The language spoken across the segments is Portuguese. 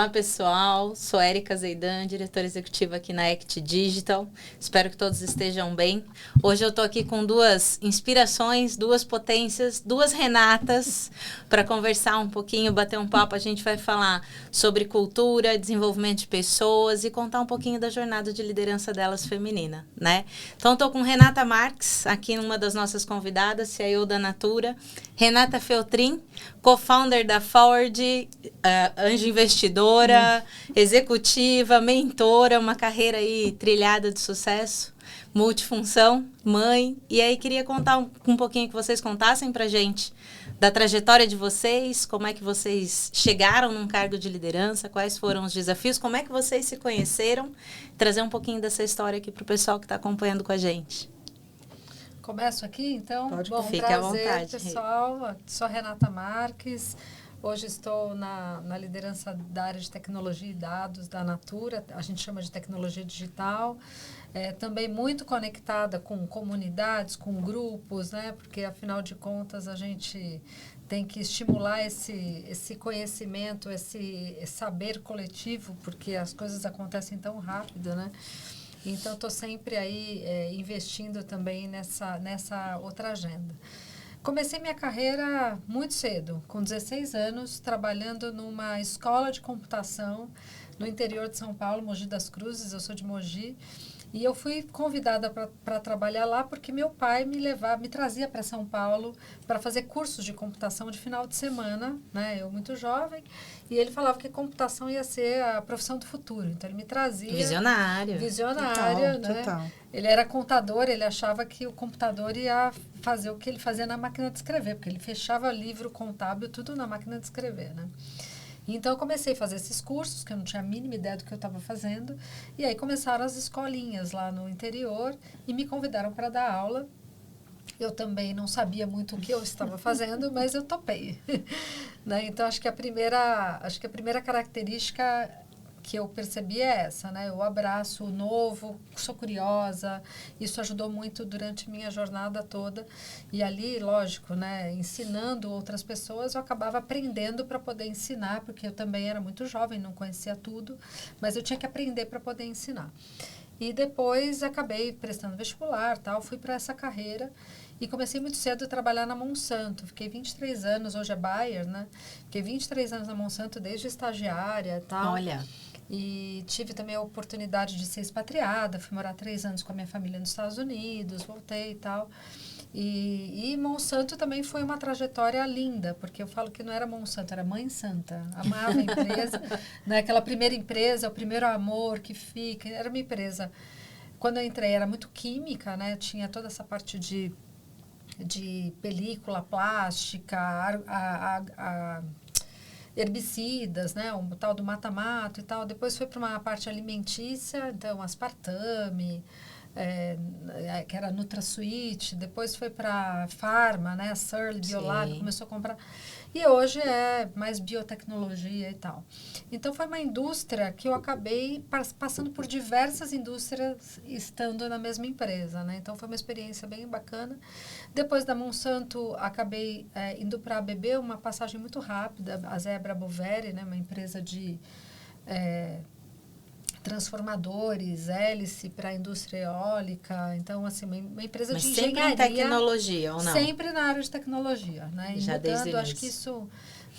Olá, pessoal. Sou Érica Zeidan, diretora executiva aqui na Act Digital. Espero que todos estejam bem. Hoje eu estou aqui com duas inspirações, duas potências, duas Renatas, para conversar um pouquinho, bater um papo. A gente vai falar sobre cultura, desenvolvimento de pessoas e contar um pouquinho da jornada de liderança delas feminina, né? Então, estou com Renata Marques, aqui uma das nossas convidadas, CEO da Natura. Renata Feltrin, co-founder da Forward, anjo investidora, executiva, mentora, uma carreira aí trilhada de sucesso, multifunção, mãe. E aí queria contar um pouquinho que vocês contassem pra gente da trajetória de vocês, como é que vocês chegaram num cargo de liderança, quais foram os desafios, como é que vocês se conheceram, trazer um pouquinho dessa história aqui pro pessoal que está acompanhando com a gente. Começo aqui, então? Pode, bom, fique prazer, à vontade, pessoal. Sou Renata Marques. Hoje estou na liderança da área de tecnologia e dados da Natura. A gente chama de tecnologia digital. Também muito conectada com comunidades, com grupos, né? Porque, afinal de contas, a gente tem que estimular esse conhecimento, esse saber coletivo, porque as coisas acontecem tão rápido, né? Então, estou sempre aí investindo também nessa outra agenda. Comecei minha carreira muito cedo, com 16 anos, trabalhando numa escola de computação no interior de São Paulo, Mogi das Cruzes. Eu sou de Mogi. E eu fui convidada para trabalhar lá porque meu pai me trazia para São Paulo para fazer cursos de computação de final de semana, né? Eu muito jovem, e ele falava que computação ia ser a profissão do futuro. Então ele me trazia Visionário, né? Total. Ele era contador, ele achava que o computador ia fazer o que ele fazia na máquina de escrever, porque ele fechava livro contábil tudo na máquina de escrever, né? Então, eu comecei a fazer esses cursos, que eu não tinha a mínima ideia do que eu estava fazendo. E aí começaram as escolinhas lá no interior e me convidaram para dar aula. Eu também não sabia muito o que eu estava fazendo, mas eu topei. Né? Então, acho que a primeira característica que eu percebi é essa, né? Eu abraço o novo, sou curiosa, isso ajudou muito durante minha jornada toda. E ali, lógico, né? Ensinando outras pessoas, eu acabava aprendendo para poder ensinar, porque eu também era muito jovem, não conhecia tudo, mas eu tinha que aprender para poder ensinar. E depois acabei prestando vestibular, tal, fui para essa carreira e comecei muito cedo a trabalhar na Monsanto. Fiquei 23 anos, hoje é Bayer, né? Fiquei 23 anos na Monsanto desde estagiária, tal. Olha. E tive também a oportunidade de ser expatriada, fui morar 3 anos com a minha família nos Estados Unidos, voltei e tal. E Monsanto também foi uma trajetória linda, porque eu falo que não era Monsanto, era Mãe Santa. Amava a empresa, né? Aquela primeira empresa, o primeiro amor que fica, era uma empresa. Quando eu entrei era muito química, né? Tinha toda essa parte de película, plástica, herbicidas, né, o tal do mata-mato e tal. Depois foi para uma parte alimentícia, então aspartame, que era NutraSweet. Depois foi para farma, né, a Surly Biolab, começou a comprar. E hoje é mais biotecnologia e tal. Então, foi uma indústria que eu acabei passando por diversas indústrias estando na mesma empresa, né? Então, foi uma experiência bem bacana. Depois da Monsanto, acabei indo para a ABB, uma passagem muito rápida, a Zebra Boveri, né? Uma empresa de transformadores, hélice para a indústria eólica. Então, assim, uma empresa de engenharia. Sempre em tecnologia, ou não? Sempre na área de tecnologia, né? E já mudando, desde o acho que início. isso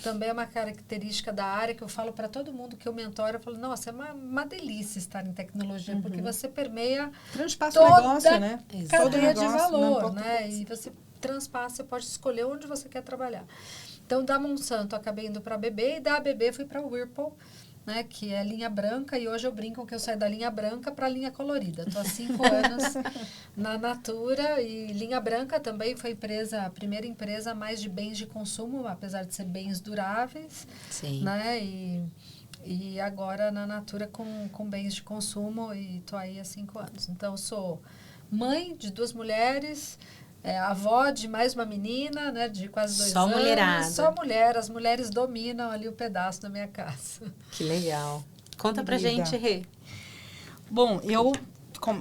também é uma característica da área que eu falo para todo mundo que eu mentoro. Eu falo, nossa, é uma delícia estar em tecnologia, porque você permeia transpassa o negócio, né? Cadeia de negócio, valor, né? E você transpassa, você pode escolher onde você quer trabalhar. Então, da Monsanto, acabei indo para a ABB, e da ABB fui para a Whirlpool, né, que é linha branca, e hoje eu brinco que eu saio da linha branca para a linha colorida. Estou há 5 anos na Natura, e linha branca também foi a primeira empresa mais de bens de consumo, apesar de ser bens duráveis. Sim. Né, e agora na Natura com bens de consumo, e estou aí há 5 anos. Então, sou mãe de 2 mulheres, avó de mais uma menina, né, de quase 2 anos. Só mulherada. Só mulher. As mulheres dominam ali o pedaço da minha casa. Que legal. Conta pra gente, Rê. Bom, eu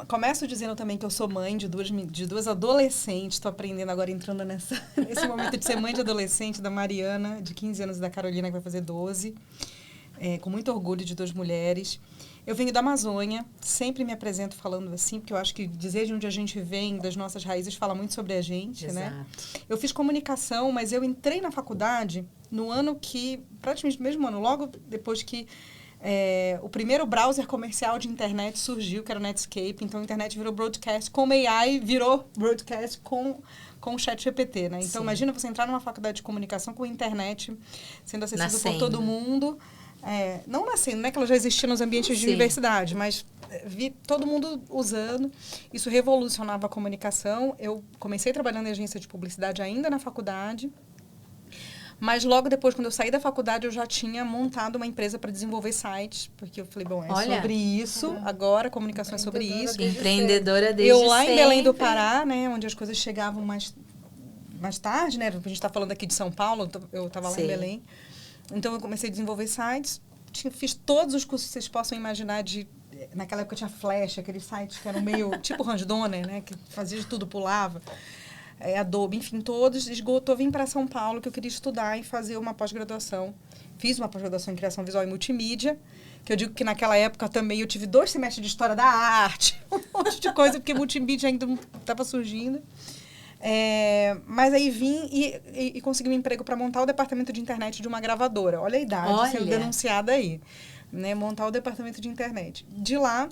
começo dizendo também que eu sou mãe de duas adolescentes. Estou aprendendo agora, entrando nesse momento de ser mãe de adolescente, da Mariana, de 15 anos, e da Carolina, que vai fazer 12. com muito orgulho de 2 mulheres. Eu venho da Amazônia, sempre me apresento falando assim, porque eu acho que dizer de onde a gente vem, das nossas raízes, fala muito sobre a gente, né? Eu fiz comunicação, mas eu entrei na faculdade no ano que, praticamente no mesmo ano, logo depois que o primeiro browser comercial de internet surgiu, que era o Netscape. Então, a internet virou broadcast, como AI virou broadcast com o ChatGPT, né? Então, imagina você entrar numa faculdade de comunicação com a internet sendo acessível por todo mundo. Não nascendo, né? Que ela já existia nos ambientes de universidade, mas vi todo mundo usando. Isso revolucionava a comunicação. Eu comecei trabalhando em agência de publicidade ainda na faculdade. Mas logo depois, quando eu saí da faculdade, eu já tinha montado uma empresa para desenvolver sites. Porque eu falei, bom, sobre isso. Agora, comunicação é sobre isso. Empreendedora desde eu lá sempre. em Belém do Pará, né? Onde as coisas chegavam mais tarde, né? A gente está falando aqui de São Paulo, eu estava lá em Belém. Então, eu comecei a desenvolver sites. Fiz todos os cursos que vocês possam imaginar naquela época tinha Flash, aqueles sites que eram meio tipo Randoner, né? Que fazia de tudo, pulava. Adobe, enfim, todos. Esgotou, vim para São Paulo, que eu queria estudar e fazer uma pós-graduação. Fiz uma pós-graduação em Criação Visual e Multimídia, que eu digo que naquela época também eu tive 2 semestres de História da Arte, um monte de coisa, porque multimídia ainda não estava surgindo. Mas aí vim e consegui um emprego para montar o departamento de internet de uma gravadora. Olha a idade sendo denunciada aí. Né? Montar o departamento de internet. De lá,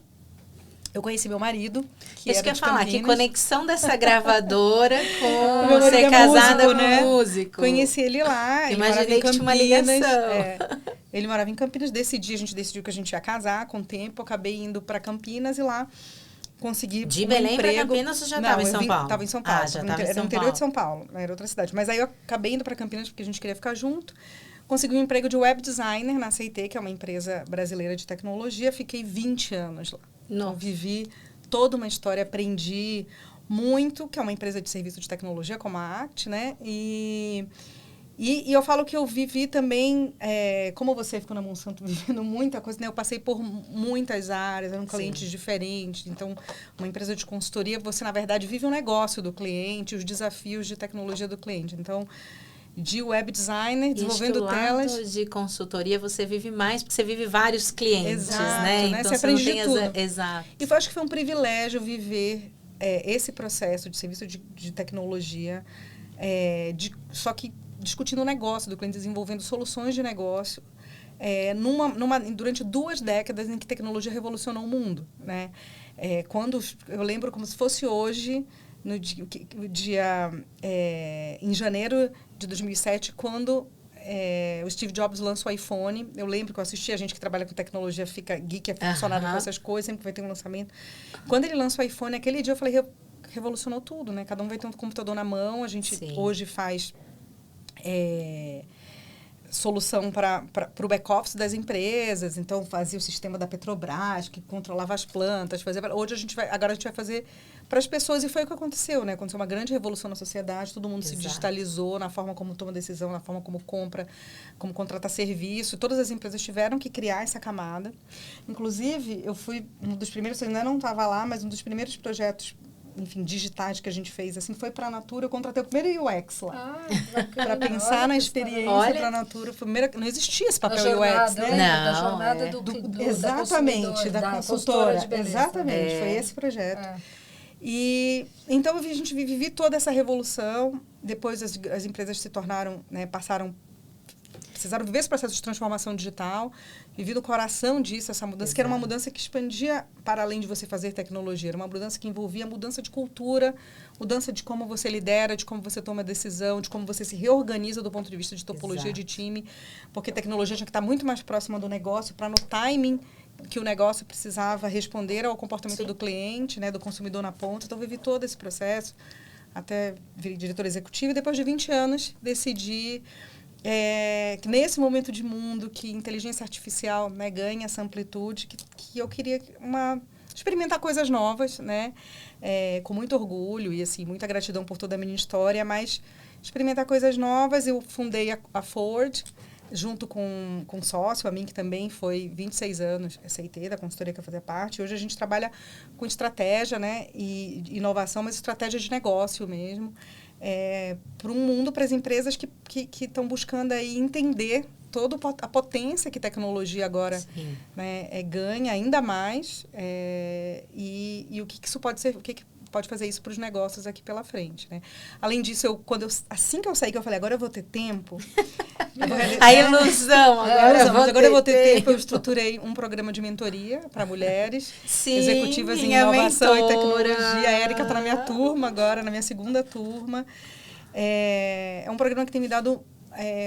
eu conheci meu marido, que Isso era que eu de ia falar, Campinas. que conexão dessa gravadora com você casada com um músico. Conheci ele lá. Imaginei que tinha uma ligação. Ele morava em Campinas, a gente decidiu que a gente ia casar com o tempo. Acabei indo para Campinas e lá consegui de Belém para Campinas, você já estava em São Paulo? Estava em São Paulo. Já estava em São Era no interior de São Paulo, era outra cidade. Mas aí eu acabei indo para Campinas porque a gente queria ficar junto. Consegui um emprego de web designer na CIT, que é uma empresa brasileira de tecnologia. Fiquei 20 anos lá. Então, vivi toda uma história, aprendi muito, que é uma empresa de serviço de tecnologia, como a ACT, né? E eu falo que eu vivi também, como você ficou na Monsanto vivendo muita coisa, né? Eu passei por muitas áreas, eram clientes diferentes. Então, uma empresa de consultoria, você, na verdade, vive o negócio do cliente, os desafios de tecnologia do cliente. Então, de web designer, desenvolvendo telas. De consultoria, você vive mais, porque você vive vários clientes, né? Então, você aprende de tudo. Exato. E eu acho que foi um privilégio viver esse processo de serviço de tecnologia, só que discutindo o negócio do cliente, desenvolvendo soluções de negócio, durante 2 décadas em que tecnologia revolucionou o mundo, né? Quando eu lembro como se fosse hoje, em janeiro de 2007, quando o Steve Jobs lançou o iPhone. Eu lembro que eu assisti, a gente que trabalha com tecnologia fica geek, aficionado com essas coisas, sempre vai ter um lançamento. Quando ele lançou o iPhone, aquele dia eu falei, revolucionou tudo, né? Cada um vai ter um computador na mão, a gente hoje faz solução para o back-office das empresas. Então, fazia o sistema da Petrobras, que controlava as plantas. Agora a gente vai fazer para as pessoas, e foi o que aconteceu, né? Aconteceu uma grande revolução na sociedade, todo mundo se digitalizou na forma como toma decisão, na forma como compra, como contrata serviço. Todas as empresas tiveram que criar essa camada. Inclusive, eu fui um dos primeiros, eu ainda não estava lá, mas um dos primeiros projetos, enfim, digitais que a gente fez, assim, foi para a Natura. Eu contratei o primeiro UX lá. Para pensar na experiência para a Natura. Não existia esse papel UX, né? Da jornada exatamente, da consultora. De beleza. Exatamente, foi esse projeto. E então a gente vivi toda essa revolução. Depois as empresas se tornaram, né, precisaram viver esse processo de transformação digital. Vivi no coração disso, essa mudança, que era uma mudança que expandia para além de você fazer tecnologia. Era uma mudança que envolvia mudança de cultura, mudança de como você lidera, de como você toma decisão, de como você se reorganiza do ponto de vista de topologia de time. Porque a tecnologia tinha que estar muito mais próxima do negócio, para no timing que o negócio precisava responder ao comportamento do cliente, né, do consumidor na ponta. Então, vivi todo esse processo, até virei diretora executiva, e depois de 20 anos decidi que nesse momento de mundo que inteligência artificial, né, ganha essa amplitude, que eu queria experimentar coisas novas, né, com muito orgulho e assim, muita gratidão por toda a minha história, mas experimentar coisas novas. Eu fundei a Ford, junto com um sócio, a mim, que também foi 26 anos, CIT, da consultoria que eu fazia parte. Hoje a gente trabalha com estratégia, né, e inovação, mas estratégia de negócio mesmo. para um mundo, para as empresas que estão buscando aí entender toda a potência que tecnologia agora, né, ganha ainda mais, e o que isso pode ser, o que pode fazer isso para os negócios aqui pela frente, né? Além disso, assim que eu saí, que eu falei, agora eu vou ter tempo. A ilusão, agora eu vou ter tempo. Eu estruturei um programa de mentoria para mulheres executivas em inovação e tecnologia. A Érica está na minha turma agora, na minha segunda turma. É um programa que tem me dado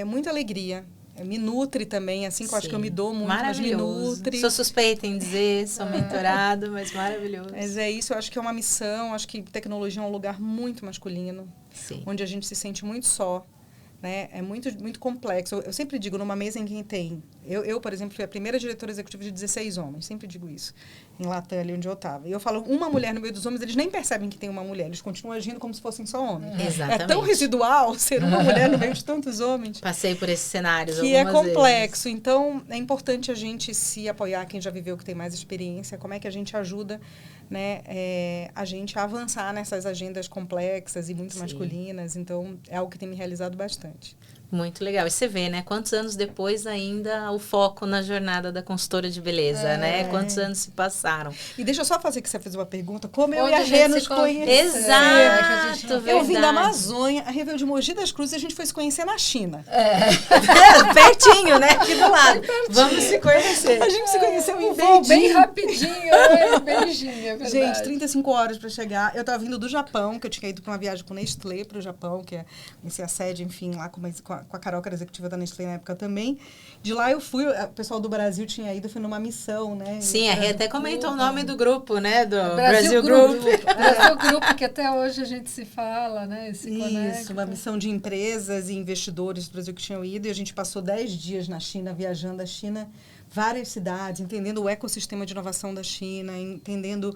muita alegria. Me nutre também, assim, que eu acho que eu me dou muito, mas me nutre. Sou suspeita em dizer, sou mentorado, mas maravilhoso. Mas é isso, eu acho que é uma missão, acho que tecnologia é um lugar muito masculino, onde a gente se sente muito só, né? É muito, muito complexo. Eu sempre digo, numa mesa em quem tem... Eu, por exemplo, fui a primeira diretora executiva de 16 homens, sempre digo isso, em Latam, ali onde eu estava. E eu falo, uma mulher no meio dos homens, eles nem percebem que tem uma mulher, eles continuam agindo como se fossem só homens. Exatamente. É tão residual ser uma mulher no meio de tantos homens. Passei por esses cenários que algumas é complexo. vezes. Então, é importante a gente se apoiar, quem já viveu, que tem mais experiência, como é que a gente ajuda, né, a gente a avançar nessas agendas complexas e muito masculinas. Então, é algo que tem me realizado bastante. Muito legal. E você vê, né? Quantos anos depois ainda o foco na jornada da consultora de beleza, né? Quantos anos se passaram. E deixa eu só fazer que você fez uma pergunta. Como eu e a Rê nos conhecemos. Exato, Eu vim da Amazônia, a Rê veio de Mogi das Cruzes e a gente foi se conhecer na China. Pertinho, né? Aqui do lado. Vamos se conhecer. A gente se conheceu em Beijing. Bem rapidinho, beijinho, é verdade. Gente, 35 horas para chegar. Eu estava vindo do Japão, que eu tinha ido para uma viagem com Nestlé para o Japão, que é a sede, enfim, lá com a Carol, que era executiva da Nestlé na época também. De lá eu fui, o pessoal do Brasil tinha ido, eu fui numa missão, né? Sim, a Rê até comentou o nome do grupo, né? Do Brasil Group. Brasil Group, que até hoje a gente se fala, né? Se conecta. Isso, uma missão de empresas e investidores do Brasil que tinham ido, e a gente passou 10 dias na China, viajando a China, várias cidades, entendendo o ecossistema de inovação da China, entendendo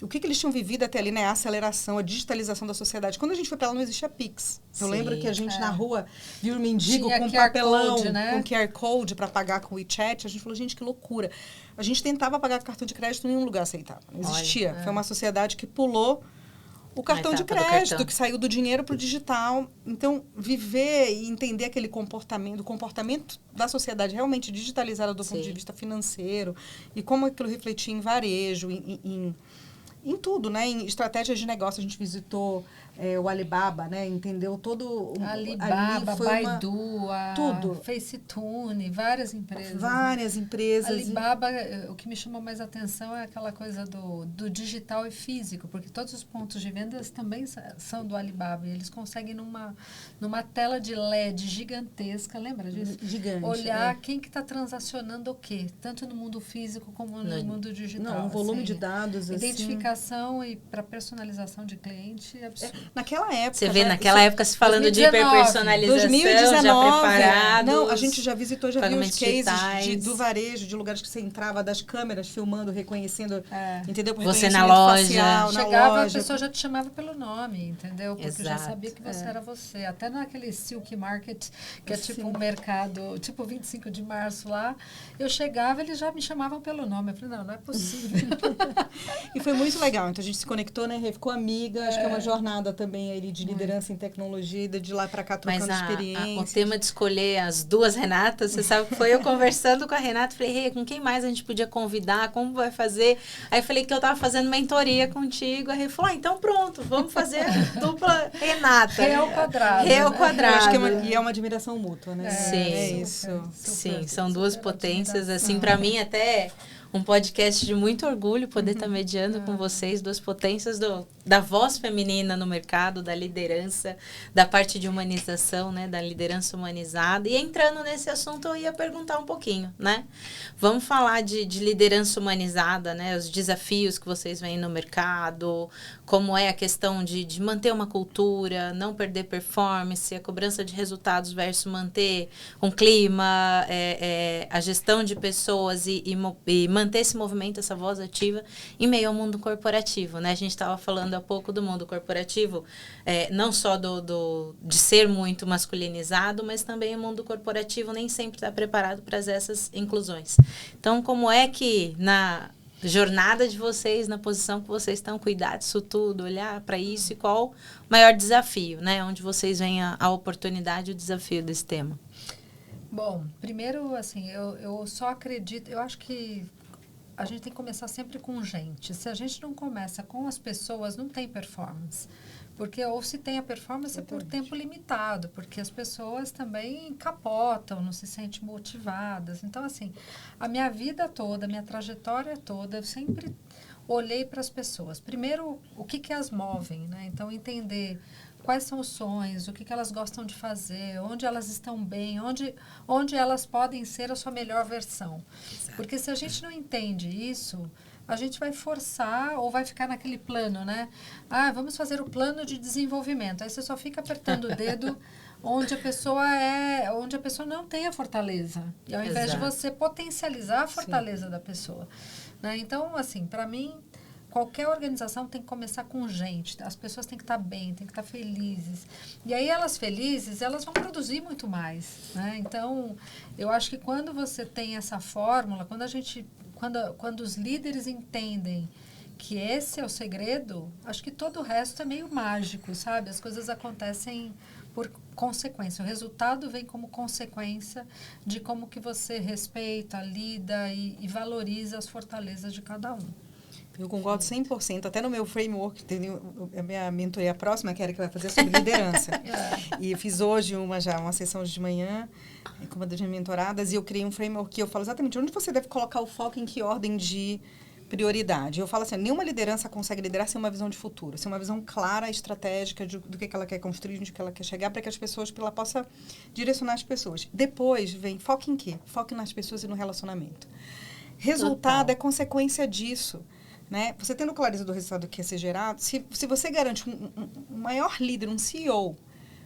o que eles tinham vivido até ali, né? A aceleração, a digitalização da sociedade. Quando a gente foi para lá, não existia Pix. Eu lembro que a gente na rua viu um mendigo com um papelão, code, né? Com QR Code para pagar com o WeChat. A gente falou, gente, que loucura. A gente tentava pagar com cartão de crédito em nenhum lugar aceitava. Não existia. Foi uma sociedade que pulou o cartão de crédito, que saiu do dinheiro para o digital. Então, viver e entender aquele comportamento, o comportamento da sociedade realmente digitalizada do ponto de vista financeiro e como aquilo refletia em varejo, em tudo, né? Em estratégias de negócio. A gente visitou o Alibaba, né? Entendeu todo... Alibaba, Baidu, tudo. Facetune, várias empresas. Várias empresas. Alibaba, o que me chamou mais atenção é aquela coisa do digital e físico, porque todos os pontos de vendas também são do Alibaba. E eles conseguem, numa tela de LED gigantesca, lembra disso? Gigante. Olhar quem que está transacionando o quê, tanto no mundo físico como no mundo digital. Não, um volume de dados, identificação e para personalização de cliente é absurdo. Naquela época... Você vê, naquela época, se falando 2019, de hiperpersonalização, 2019, já preparados. Não, a gente já visitou, já viu os cases do varejo, de lugares que você entrava, das câmeras, filmando, reconhecendo, entendeu? Por você na loja. Facial, chegava, a pessoa já te chamava pelo nome, entendeu? Porque já sabia que você era você. Até naquele Silk Market, que é tipo um mercado, tipo 25 de março lá, eu chegava, eles já me chamavam pelo nome. Eu falei, não é possível. E foi muito legal. Então, a gente se conectou, né? Ficou amiga. Acho que é uma jornada também ali de liderança em tecnologia, de lá para cá trocando experiências. O tema de escolher as duas Renatas, você sabe que foi eu conversando com a Renata, falei, com quem mais a gente podia convidar, como vai fazer? Aí eu falei que eu estava fazendo mentoria contigo, a Rê falou, então pronto, vamos fazer a dupla Renata. Rê ao quadrado. Rê ao quadrado. Acho que é uma admiração mútua, né? Sim. É isso. Sim, são duas potências, assim, para mim até... Um podcast de muito orgulho poder estar mediando com vocês, duas potências da voz feminina no mercado, da liderança, da parte de humanização, né, da liderança humanizada. E entrando nesse assunto, eu ia perguntar um pouquinho, né? Vamos falar de liderança humanizada, né? Os desafios que vocês veem no mercado, como é a questão de manter uma cultura, não perder performance, a cobrança de resultados versus manter um clima, a gestão de pessoas e manter esse movimento, essa voz ativa em meio ao mundo corporativo, né? A gente estava falando há pouco do mundo corporativo, não só de ser muito masculinizado, mas também o mundo corporativo nem sempre está preparado para essas inclusões. Então, como é que jornada de vocês, na posição que vocês estão, cuidar disso tudo, olhar para isso e qual o maior desafio, né? Onde vocês veem a oportunidade e o desafio desse tema. Bom, primeiro, assim, eu só acredito, eu acho que a gente tem que começar sempre com gente. Se a gente não começa com as pessoas, não tem performance. Porque, ou se tem a performance, é por tempo limitado, porque as pessoas também capotam, não se sentem motivadas. Então, assim, a minha vida toda, a minha trajetória toda, eu sempre olhei para as pessoas. Primeiro, o que as movem, né? Então, entender quais são os sonhos, o que elas gostam de fazer, onde elas estão bem, onde elas podem ser a sua melhor versão. Exato. Porque se a gente não entende isso, a gente vai forçar ou vai ficar naquele plano, né? Ah, vamos fazer o plano de desenvolvimento. Aí você só fica apertando o dedo onde a pessoa não tem a fortaleza. E ao invés de você potencializar a fortaleza da pessoa. Né? Então, assim, para mim, qualquer organização tem que começar com gente. As pessoas têm que estar bem, têm que estar felizes. E aí, elas felizes, elas vão produzir muito mais. Né? Então, eu acho que quando você tem essa fórmula, quando os líderes entendem que esse é o segredo, acho que todo o resto é meio mágico, sabe? As coisas acontecem por consequência. O resultado vem como consequência de como que você respeita, lida e valoriza as fortalezas de cada um. Eu concordo 100%. Até no meu framework, tem a minha mentoria próxima, que era que vai fazer sobre liderança. E fiz hoje uma sessão de manhã com uma das minhas mentoradas, e eu criei um framework que eu falo exatamente onde você deve colocar o foco, em que ordem de prioridade. Eu falo assim, nenhuma liderança consegue liderar sem uma visão de futuro, sem uma visão clara, estratégica do que ela quer construir, onde que ela quer chegar, para que as pessoas, ela possa direcionar as pessoas. Depois vem foco em quê? Foco nas pessoas e no relacionamento. Resultado Total. É consequência disso. Né? Você tendo clareza do resultado que ia ser gerado, se você garante um maior líder, um CEO,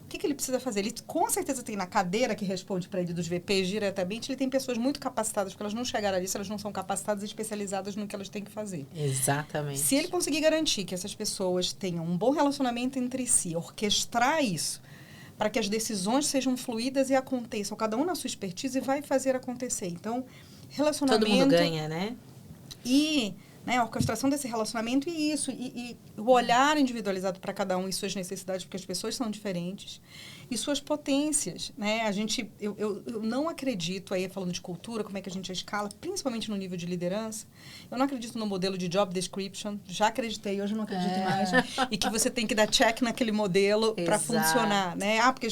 o que ele precisa fazer? Ele com certeza tem na cadeira que responde para ele dos VPs diretamente, ele tem pessoas muito capacitadas, porque elas não chegaram ali se elas não são capacitadas e especializadas no que elas têm que fazer. Exatamente. Se ele conseguir garantir que essas pessoas tenham um bom relacionamento entre si, orquestrar isso, para que as decisões sejam fluídas e aconteçam, cada um na sua expertise, vai fazer acontecer. Então, relacionamento... Todo mundo ganha, né? E... Né, a orquestração desse relacionamento e o olhar individualizado para cada um e suas necessidades, porque as pessoas são diferentes, e suas potências. Né? Eu não acredito, aí falando de cultura, como é que a gente escala, principalmente no nível de liderança, eu não acredito no modelo de job description, já acreditei, hoje não acredito mais, e que você tem que dar check naquele modelo para funcionar. Né? Porque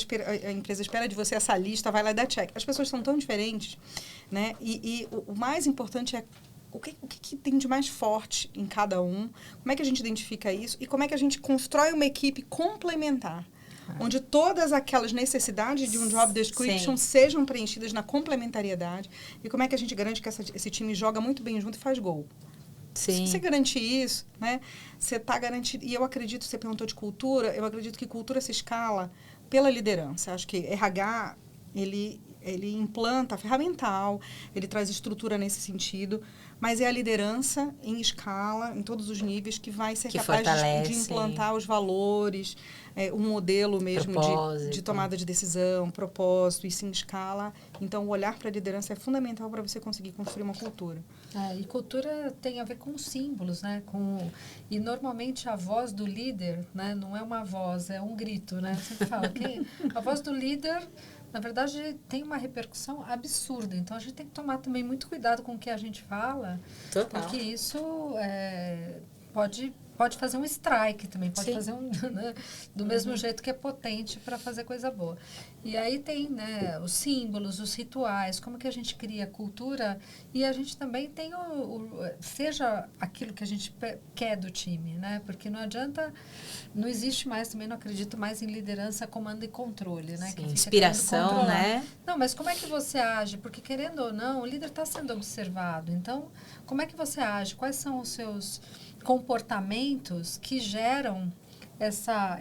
a empresa espera de você essa lista, vai lá e dá check. As pessoas são tão diferentes, né? E o mais importante é o que tem de mais forte em cada um, como é que a gente identifica isso e como é que a gente constrói uma equipe complementar, onde todas aquelas necessidades de um job description sejam preenchidas na complementariedade e como é que a gente garante que esse time joga muito bem junto e faz gol. Sim. Se você garantir isso, né, você está garantido. E eu acredito, você perguntou de cultura, eu acredito que cultura se escala pela liderança. Acho que RH, ele implanta a ferramental, ele traz estrutura nesse sentido, mas é a liderança em escala, em todos os níveis, que vai ser capaz de implantar os valores, um modelo mesmo de tomada de decisão, propósito, isso em escala. Então, o olhar para a liderança é fundamental para você conseguir construir uma cultura. E cultura tem a ver com símbolos, né? E normalmente a voz do líder, né, não é uma voz, é um grito, né? Eu sempre falo que a voz do líder, na verdade, tem uma repercussão absurda. Então, a gente tem que tomar também muito cuidado com o que a gente fala. Total. Porque isso pode fazer um strike também, pode fazer né, do mesmo jeito que é potente para fazer coisa boa. E aí tem, né, os símbolos, os rituais, como que a gente cria a cultura, e a gente também tem seja aquilo que a gente quer do time, né? Porque não adianta, não existe mais, também não acredito mais em liderança, comando e controle, né? Sim, inspiração, né? Não, mas como é que você age? Porque querendo ou não, o líder está sendo observado. Então, como é que você age? Quais são os seus comportamentos que geram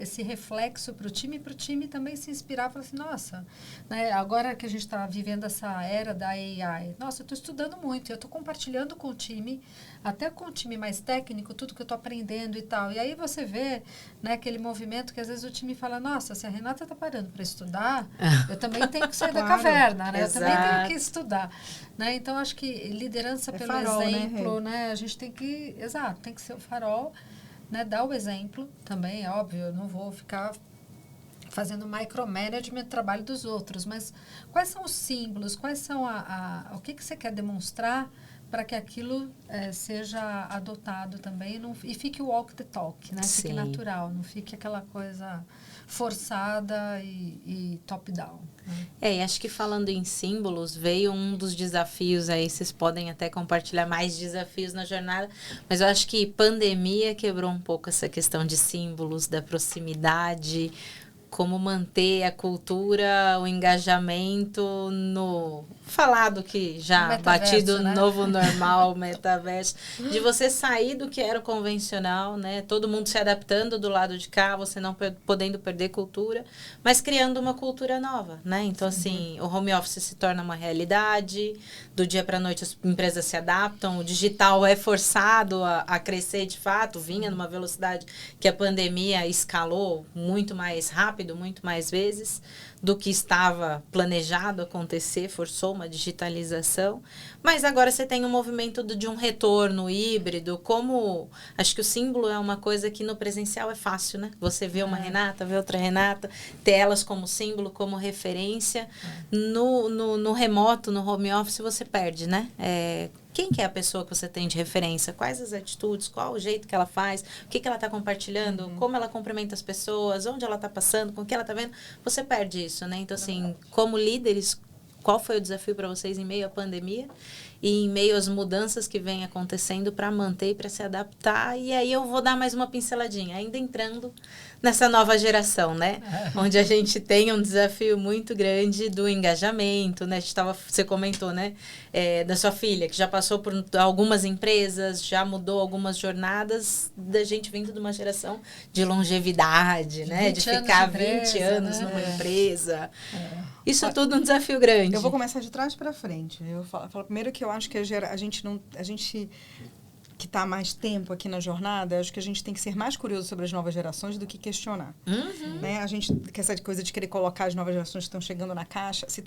esse reflexo para o time também se inspirar, falar assim, nossa, né, agora que a gente está vivendo essa era da AI, nossa, eu estou estudando muito, eu estou compartilhando com o time, até com o time mais técnico, tudo que eu estou aprendendo e tal. E aí você vê, né, aquele movimento que às vezes o time fala, nossa, se a Renata está parando para estudar, eu também tenho que sair da caverna, né? Eu também tenho que estudar. Né? Então, acho que liderança pelo farol, exemplo, né? A gente tem que, tem que ser o farol, né? Dar o exemplo também, é óbvio, eu não vou ficar fazendo micromanagement do trabalho dos outros, mas quais são os símbolos, quais são o que você quer demonstrar para que aquilo seja adotado também e fique o walk the talk, né? Fique natural, não fique aquela coisa forçada e top-down. Né? E acho que falando em símbolos, veio um dos desafios aí, vocês podem até compartilhar mais desafios na jornada, mas eu acho que pandemia quebrou um pouco essa questão de símbolos, da proximidade, como manter a cultura, o engajamento no falado que já batido, né? Novo normal, metaverso, de você sair do que era o convencional, né? Todo mundo se adaptando do lado de cá, você não podendo perder cultura, mas criando uma cultura nova, né? Então, assim, o home office se torna uma realidade, do dia para a noite as empresas se adaptam, o digital é forçado a crescer de fato, vinha numa velocidade que a pandemia escalou muito mais rápido, muito mais vezes do que estava planejado acontecer, forçou uma digitalização, mas agora você tem um movimento de um retorno híbrido, como acho que o símbolo é uma coisa que no presencial é fácil, né? Você vê uma Renata, vê outra Renata, ter elas como símbolo, como referência. No remoto, no home office, você perde, né? Quem que é a pessoa que você tem de referência? Quais as atitudes? Qual o jeito que ela faz? O que ela está compartilhando? Como ela cumprimenta as pessoas? Onde ela está passando? Com o que ela está vendo? Você perde isso, né? Então, assim, como líderes, qual foi o desafio para vocês em meio à pandemia? E em meio às mudanças que vêm acontecendo para manter e para se adaptar? E aí eu vou dar mais uma pinceladinha, ainda entrando nessa nova geração, né? Onde a gente tem um desafio muito grande do engajamento, né? Você comentou, né? Da sua filha, que já passou por algumas empresas, já mudou algumas jornadas, da gente vindo de uma geração de longevidade, né? De ficar 20 anos numa empresa. Isso tudo um desafio grande. Eu vou começar de trás para frente. Eu falo primeiro que eu acho que a gente que está há mais tempo aqui na jornada, acho que a gente tem que ser mais curioso sobre as novas gerações do que questionar. Né? A gente, que essa coisa de querer colocar as novas gerações que estão chegando na caixa. Se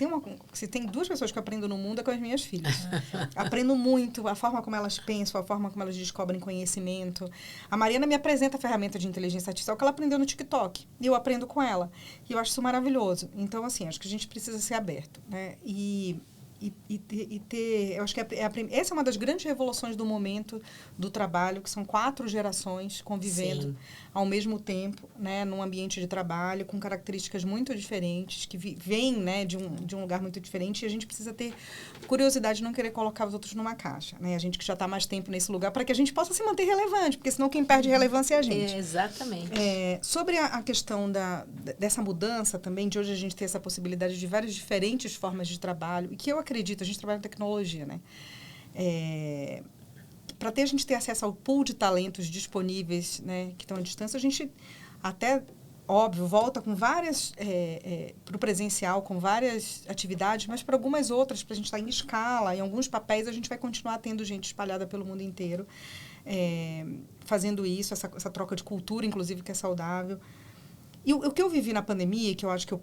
tem duas pessoas que eu aprendo no mundo, é com as minhas filhas. Aprendo muito a forma como elas pensam, a forma como elas descobrem conhecimento. A Mariana me apresenta a ferramenta de inteligência artificial que ela aprendeu no TikTok. E eu aprendo com ela. E eu acho isso maravilhoso. Então, assim, acho que a gente precisa ser aberto. Né? E ter, eu acho que essa é uma das grandes revoluções do momento do trabalho, que são 4 gerações convivendo ao mesmo tempo, né, num ambiente de trabalho com características muito diferentes, que vêm, né, de um lugar muito diferente, e a gente precisa ter curiosidade de não querer colocar os outros numa caixa, né, a gente que já está mais tempo nesse lugar, para que a gente possa se manter relevante, porque senão quem perde relevância é a gente. Exatamente. Sobre a questão dessa mudança também, de hoje a gente ter essa possibilidade de várias diferentes formas de trabalho, e que eu acredito, a gente trabalha em tecnologia, né? Para a gente ter acesso ao pool de talentos disponíveis, né, que estão à distância, a gente até, óbvio, volta com várias, para o presencial, com várias atividades, mas para algumas outras, para a gente estar em escala, em alguns papéis, a gente vai continuar tendo gente espalhada pelo mundo inteiro, fazendo isso, essa troca de cultura, inclusive, que é saudável. E o que eu vivi na pandemia, que eu acho que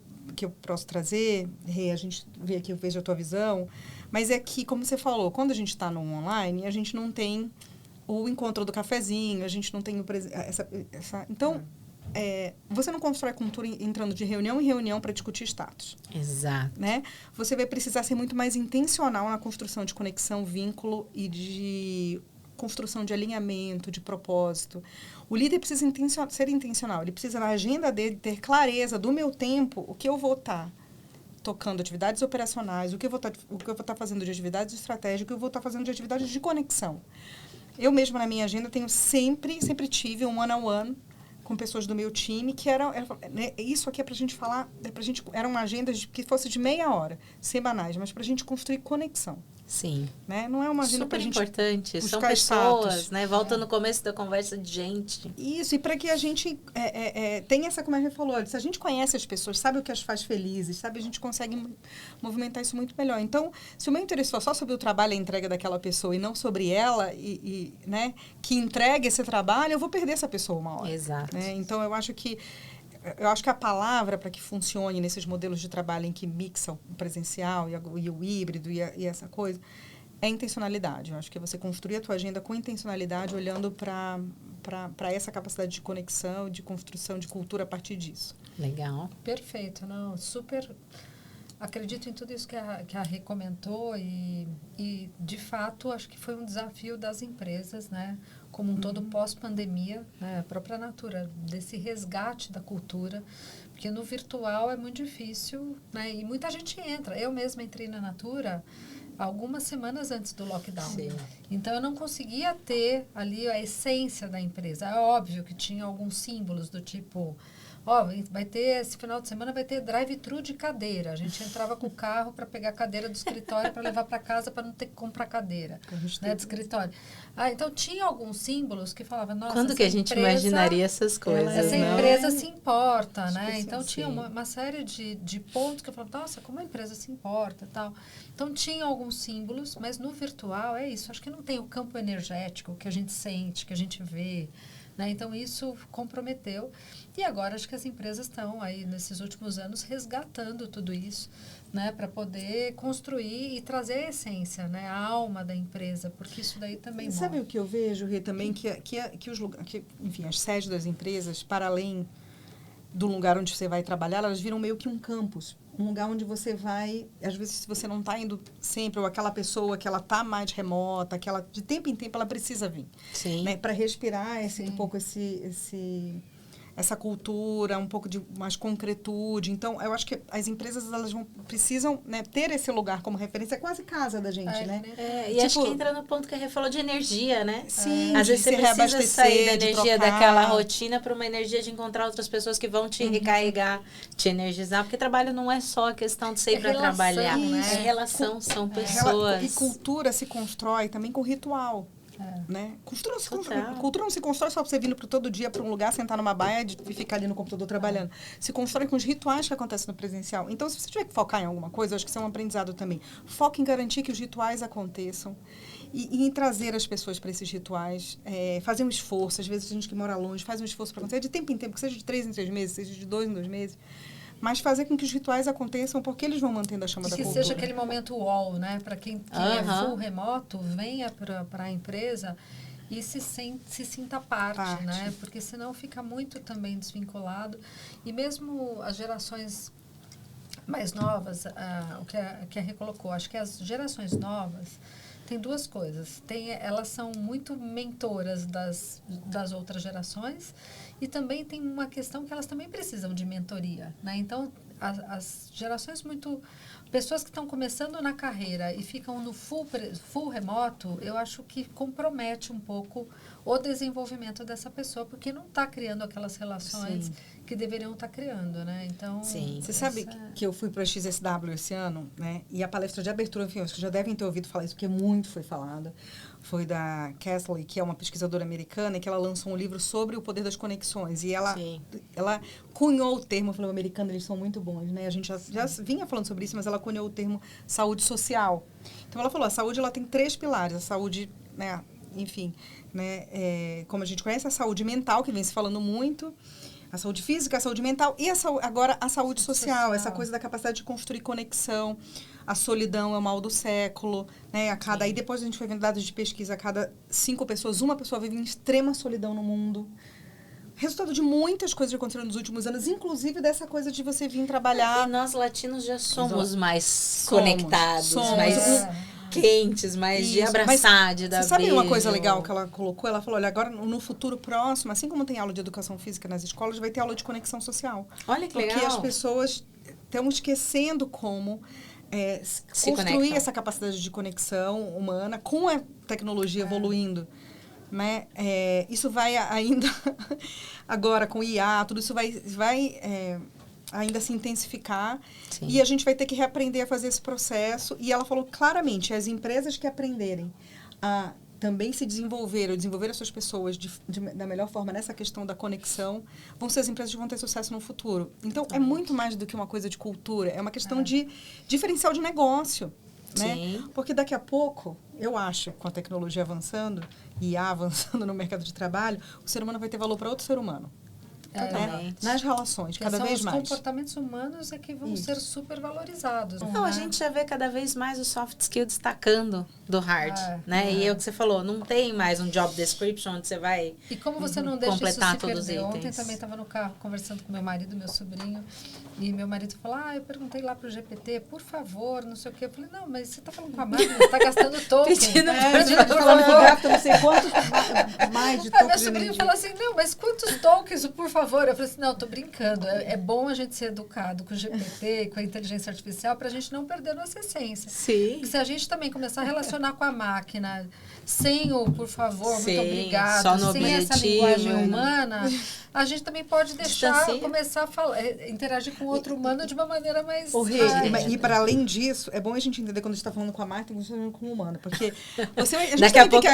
eu posso trazer, a gente vê aqui, eu vejo a tua visão, mas é que, como você falou, quando a gente está no online, a gente não tem o encontro do cafezinho, a gente não tem então, você não constrói cultura entrando de reunião em reunião para discutir status. Exato. Né? Você vai precisar ser muito mais intencional na construção de conexão, vínculo e de construção de alinhamento, de propósito. O líder precisa ser intencional. Ele precisa, na agenda dele, ter clareza do meu tempo, o que eu vou estar tocando atividades operacionais, o que eu vou estar fazendo de atividades estratégicas, o que eu vou estar fazendo de atividades de conexão. Eu mesma, na minha agenda, sempre tive um one-on-one com pessoas do meu time, que isso aqui é para a gente falar, era uma agenda que fosse de meia hora, semanais, mas para a gente construir conexão. Sim. Né? Não é uma agenda super pra gente importante. São buscar pessoas, status. né? Volta no começo da conversa de gente. Isso, e para que a gente tenha essa, como a gente falou, se a gente conhece as pessoas, sabe o que as faz felizes, sabe, a gente consegue movimentar isso muito melhor. Então, se o meu interesse for só sobre o trabalho e a entrega daquela pessoa e não sobre ela, né, que entrega esse trabalho, eu vou perder essa pessoa uma hora. Exato. Né? Então, eu acho que a palavra para que funcione nesses modelos de trabalho em que mixam o presencial e o híbrido e essa coisa, é intencionalidade. Eu acho que é você construir a tua agenda com intencionalidade, olhando para essa capacidade de conexão, de construção de cultura a partir disso. Legal. Perfeito, não, super acredito em tudo isso que a Rê comentou e, de fato, acho que foi um desafio das empresas, né? Como um todo pós-pandemia, né? A própria Natura, desse resgate da cultura, porque no virtual é muito difícil, né? E muita gente entra. Eu mesma entrei na Natura algumas semanas antes do lockdown. Sim. Então, eu não conseguia ter ali a essência da empresa. É óbvio que tinha alguns símbolos do tipo... vai ter, esse final de semana vai ter drive-thru de cadeira. A gente entrava com o carro para pegar a cadeira do escritório para levar para casa para não ter que comprar cadeira, né, do escritório. Então, tinha alguns símbolos que falavam, nossa, quando que a gente imaginaria essas coisas, essa não? empresa se importa, né? Sim. Então, tinha uma série de pontos que eu falava, nossa, como a empresa se importa e tal. Então, tinha alguns símbolos, mas no virtual é isso. Acho que não tem o campo energético que a gente sente, que a gente vê, né? Então, isso comprometeu. E agora, acho que as empresas estão aí, nesses últimos anos, resgatando tudo isso, né? Para poder construir e trazer a essência, né? A alma da empresa, porque isso daí também Sabe morre. o que eu vejo, Rê, também? Enfim, as sedes das empresas, para além do lugar onde você vai trabalhar, elas viram meio que um campus. Um lugar onde você vai, às vezes, se você não está indo sempre, ou aquela pessoa que ela está mais remota, que ela, de tempo em tempo, ela precisa vir. Sim. Né? Para respirar um pouco essa cultura, um pouco de mais concretude. Então, eu acho que as empresas elas precisam, né, ter esse lugar como referência, é quase casa da gente, né? E acho que entra no ponto que a Rê falou de energia, né? Sim, às vezes você precisa sair da energia trocar. daquela rotina para uma energia de encontrar outras pessoas que vão te recarregar, te energizar, porque trabalho não é só a questão de sair para trabalhar, né? É relação, são pessoas. E cultura se constrói também com ritual. Né? Cultura não se constrói só você vindo todo dia para um lugar, sentar numa baia e ficar ali no computador trabalhando. Se constrói com os rituais que acontecem no presencial. Então, se você tiver que focar em alguma coisa, eu acho que isso é um aprendizado também. Foque em garantir que os rituais aconteçam e em trazer as pessoas para esses rituais. Fazer um esforço. Às vezes, a gente que mora longe faz um esforço para acontecer de tempo em tempo, que seja de 3 em 3 meses, seja de 2 em 2 meses. Mas fazer com que os rituais aconteçam, porque eles vão mantendo a chama da cultura. Que seja aquele momento UOL, né? Para quem é full remoto, venha para a empresa e se sinta parte, né? Porque senão fica muito também desvinculado. E mesmo as gerações mais novas, o que a Rê colocou, acho que as gerações novas tem duas coisas. Elas são muito mentoras das outras gerações e também tem uma questão que elas também precisam de mentoria, né? Então, as gerações pessoas que estão começando na carreira e ficam no full remoto, eu acho que compromete um pouco o desenvolvimento dessa pessoa, porque não está criando aquelas relações que deveriam estar criando, né? Então, você sabe que eu fui para a XSW esse ano, né? E a palestra de abertura, enfim, acho que já devem ter ouvido falar isso, porque muito foi falada. Foi da Castley, que é uma pesquisadora americana, e que ela lançou um livro sobre o poder das conexões. E ela cunhou o termo, eu falei, o americano, eles são muito bons, né? A gente já vinha falando sobre isso, mas ela cunhou o termo saúde social. Então, ela falou, a saúde ela tem 3 pilares. A saúde, né, enfim, né, como a gente conhece, a saúde mental, que vem se falando muito, a saúde física, a saúde mental e agora a saúde social, essa coisa da capacidade de construir conexão. A solidão é o mal do século, né? Aí depois a gente foi vendo dados de pesquisa, a cada 5 pessoas, uma pessoa vive em extrema solidão no mundo. Resultado de muitas coisas que aconteceram nos últimos anos, inclusive dessa coisa de você vir trabalhar. E nós latinos já somos mais conectados, mais quentes, mais de abraçar, de dar beijo. Você sabe uma coisa legal que ela colocou? Ela falou, olha, agora no futuro próximo, assim como tem aula de educação física nas escolas, vai ter aula de conexão social. Olha que legal. Porque as pessoas estão esquecendo como construir essa capacidade de conexão humana com a tecnologia evoluindo. Né? Isso vai ainda, agora com o IA, tudo isso vai ainda se intensificar. Sim. E a gente vai ter que reaprender a fazer esse processo. E ela falou claramente, as empresas que aprenderem a também se desenvolver, ou desenvolver as suas pessoas da melhor forma nessa questão da conexão, vão ser as empresas que vão ter sucesso no futuro. Então, é muito mais do que uma coisa de cultura, é uma questão de diferencial de negócio. Né? Sim. Porque daqui a pouco, eu acho, com a tecnologia avançando e avançando no mercado de trabalho, o ser humano vai ter valor para outro ser humano. Né? Nas relações, cada vez mais. Os comportamentos humanos é que vão ser super valorizados. Não, a gente já vê cada vez mais o soft skill destacando do hard, né? E é o que você falou, não tem mais um job description onde você vai E como você não deixa isso se todos os perder? itens. Ontem também estava no carro conversando com meu marido, meu sobrinho, e meu marido falou, eu perguntei lá pro GPT, por favor, não sei o quê. Eu falei, não, mas você está falando com a máquina, você está gastando token. Falando que gasta não sei quantos mais de tokens. Meu sobrinho falou assim, não, mas quantos tokens, por favor? Eu falei assim, não, tô brincando. É bom a gente ser educado com o GPT, com a inteligência artificial, para a gente não perder nossa essência. Sim. Porque se a gente também começar a relacionar com a máquina sem o por favor, Sim, muito obrigado, só no sem essa objetivo, linguagem humana, a gente também pode deixar, começar a falar, interagir com outro humano de uma maneira mais... E para além disso, é bom a gente entender quando a gente está falando com a máquina, quando a gente está falando com o humano. Porque a gente daqui a pouco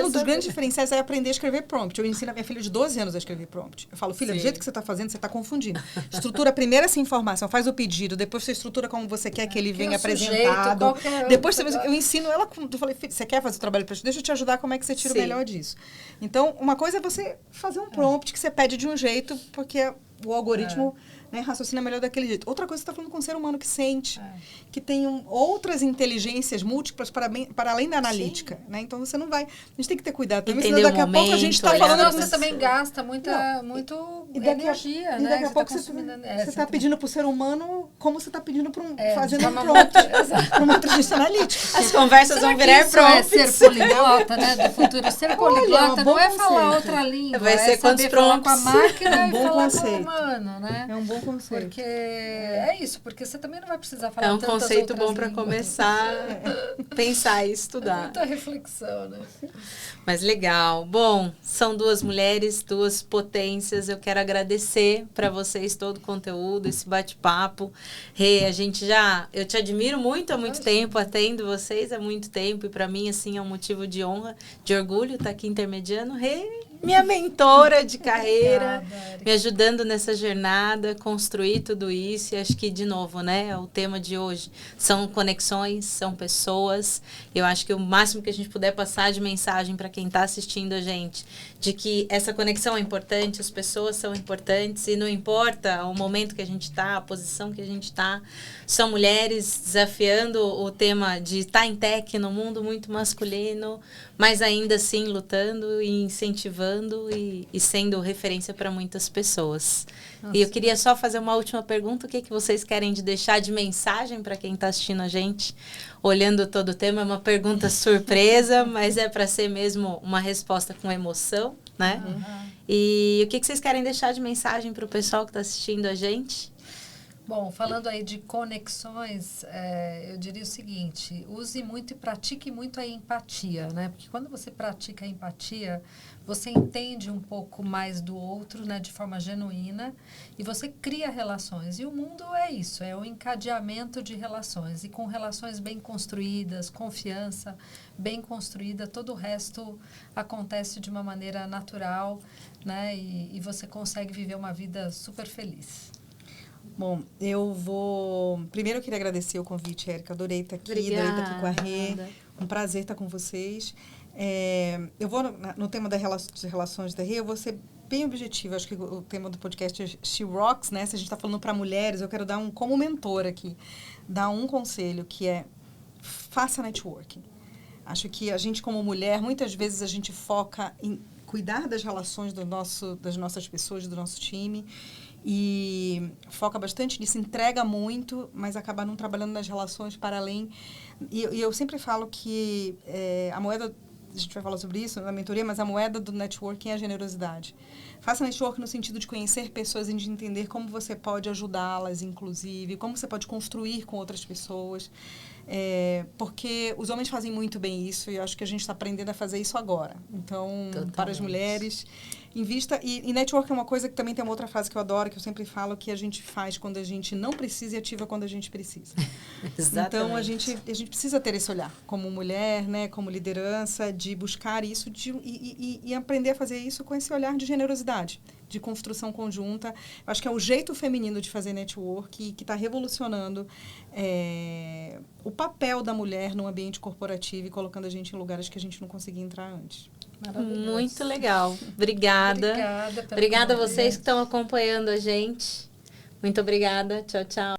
um dos grandes diferenciais é aprender a escrever prompt. Eu ensino a minha filha de 12 anos a escrever prompt. Eu falo, filha, do jeito que você está fazendo, você está confundindo. Estrutura primeiro essa informação, faz o pedido, depois você estrutura como você quer que ele venha apresentado. Depois eu ensino ela, eu falei, filha, você quer fazer o trabalho para deixa eu te ajudar como é que você tira o melhor disso. Então, uma coisa é você fazer um prompt que você pede de um jeito, porque o algoritmo raciocina melhor daquele jeito. Outra coisa, você está falando com um ser humano que sente, que tem outras inteligências múltiplas para além da analítica. Né? Então, você não vai... A gente tem que ter cuidado também, senão daqui a pouco a gente está falando... Você também gasta muito energia, e né? daqui a pouco você está pedindo para o ser humano como você está pedindo para fazendo um prompt para uma inteligência analítica. As conversas vão virar prompts. É ser poliglota, né? Do futuro. Ser poliglota não é falar outra língua. Vai ser quantos falar com a máquina e falar com o humano, né? É um bom conceito. Porque é isso, porque você também não vai precisar falar tantas outras conceito bom para línguas. começar a pensar e estudar. Muita reflexão, né? Mas legal. Bom, são duas mulheres, duas potências. Eu quero agradecer para vocês todo o conteúdo, esse bate-papo. Rê, eu te admiro muito há muito tempo, atendo vocês há muito tempo e para mim assim é um motivo de honra, de orgulho estar aqui intermediando. Rê, minha mentora de carreira, me ajudando nessa jornada, construir tudo isso. E acho que, de novo, né, o tema de hoje são conexões, são pessoas. Eu acho que o máximo que a gente puder passar de mensagem para quem está assistindo a gente, de que essa conexão é importante, as pessoas são importantes e não importa o momento que a gente está, a posição que a gente está, são mulheres desafiando o tema de estar em tech no mundo muito masculino, mas ainda assim lutando e incentivando e sendo referência para muitas pessoas. Nossa. E eu queria só fazer uma última pergunta. O que vocês querem deixar de mensagem para quem está assistindo a gente? Olhando todo o tema, é uma pergunta surpresa, mas é para ser mesmo uma resposta com emoção, né? E o que vocês querem deixar de mensagem para o pessoal que está assistindo a gente? Bom, falando aí de conexões, eu diria o seguinte, use muito e pratique muito a empatia, né? Porque quando você pratica a empatia, você entende um pouco mais do outro, né, de forma genuína, e você cria relações. E o mundo é isso, é o encadeamento de relações. E com relações bem construídas, confiança bem construída, todo o resto acontece de uma maneira natural, né? E você consegue viver uma vida super feliz. Bom, primeiro eu queria agradecer o convite, Érica. Adorei estar aqui, adorei estar aqui com a Rê. Um prazer estar com vocês. Eu vou, no tema das relações da Rê, eu vou ser bem objetiva. Acho que o tema do podcast é She Rocks, né? Se a gente está falando para mulheres, eu quero dar como mentor aqui, dar um conselho, que é faça networking. Acho que a gente, como mulher, muitas vezes a gente foca em cuidar das relações das nossas pessoas, do nosso time, e foca bastante nisso, entrega muito, mas acaba não trabalhando nas relações para além. E eu sempre falo que a moeda, a gente vai falar sobre isso na mentoria, mas a moeda do networking é a generosidade. Faça networking no sentido de conhecer pessoas e de entender como você pode ajudá-las, inclusive, como você pode construir com outras pessoas. Porque os homens fazem muito bem isso e eu acho que a gente está aprendendo a fazer isso agora. Então, para as mulheres, Invista. E network é uma coisa que também tem uma outra frase que eu adoro, que eu sempre falo, que a gente faz quando a gente não precisa e ativa quando a gente precisa. Exatamente. Então, a gente precisa ter esse olhar, como mulher, né, como liderança, de buscar isso e aprender a fazer isso com esse olhar de generosidade, de construção conjunta. Eu acho que é o jeito feminino de fazer network que está revolucionando o papel da mulher no ambiente corporativo e colocando a gente em lugares que a gente não conseguia entrar antes. Muito legal. Obrigada. Obrigada a vocês que estão acompanhando a gente. Muito obrigada. Tchau, tchau.